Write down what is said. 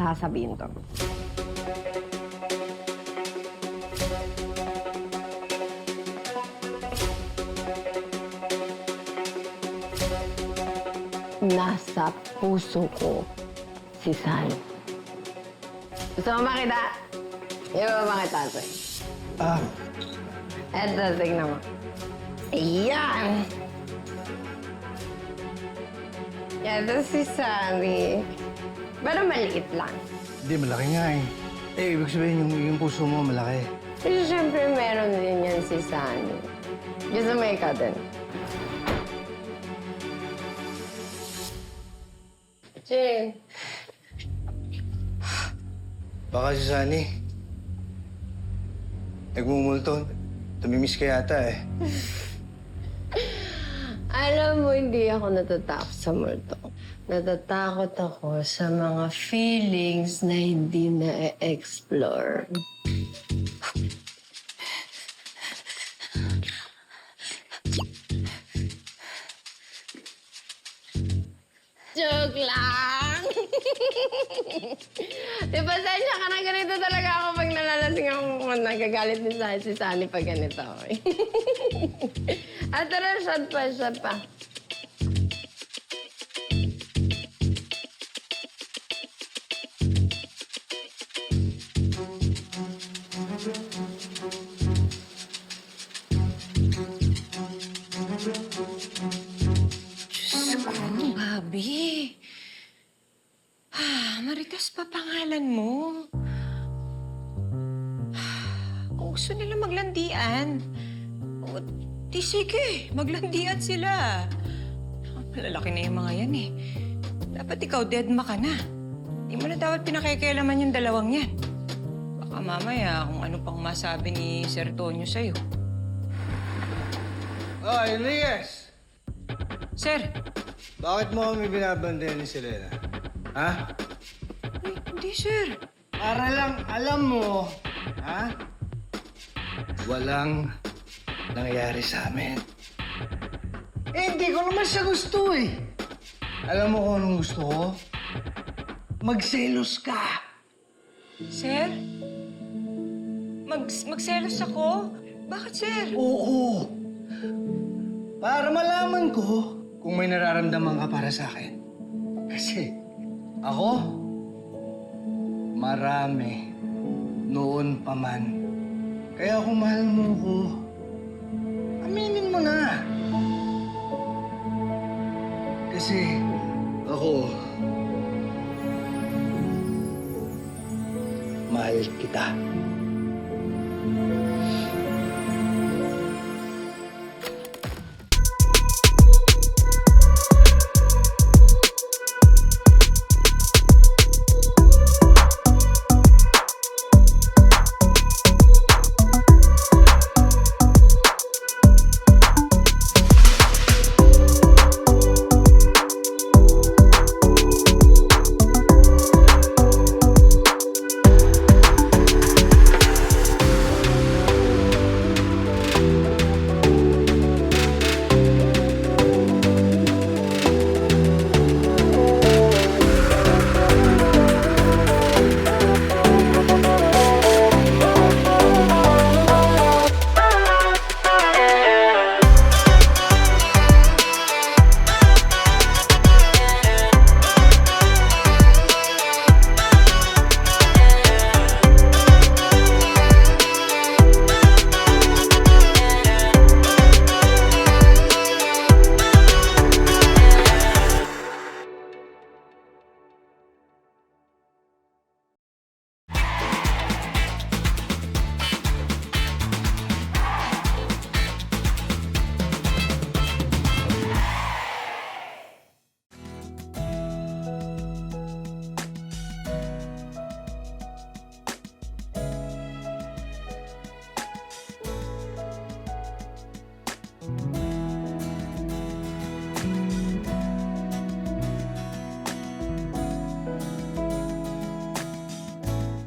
sasabihin to. Nasa puso ko si Sally. Gusto mo makita? Yung ba makita ito? Eto, tignan mo. Ayan! Ito si Sally. Pero maliit lang. Hindi, malaki nga eh. Eh, ibig sabihin yung puso mo malaki. Kasi syempre meron din yan si Sally. Gusto mo ikaw din? Jane. Baka si Sunny. Nagmumulto. Tumimiss ka yata eh. Alam mo, hindi ako natatakot sa multo. Natatakot ako sa mga feelings na hindi na-explore. Joke lang! Di ba, Sasha, ka na ganito talaga ako pag nalalasing ako kung nagagalit ni si Sunny pag ganito. At tara, shot pa. Diyos ko, Bobby. Maritas pa pangalan mo. Kung gusto nila maglandian, o, di sige, maglandian sila. Malalaki na yung mga yan eh. Dapat ikaw deadma ka na. Di mo na dapat pinakikialaman yung dalawang yan. Baka mamaya kung ano pang masabi ni Sir Tonyo sa'yo. Oh, Enriquez! Sir! Bakit mo kami binabandayan ni Selena? Ha? Hindi, sir. Para lang alam mo, ha? Walang nangyayari sa amin. Eh, hindi ko naman siya gusto eh. Alam mo kung anong gusto ko? Magselos ka. Sir? Magselos ako? Bakit, sir? Oo. Para malaman ko kung may nararamdaman ka para sa akin. Kasi ako, marami noon pa man. Kaya kung mahal mo ko, aminin mo na. Kasi ako, mahal kita.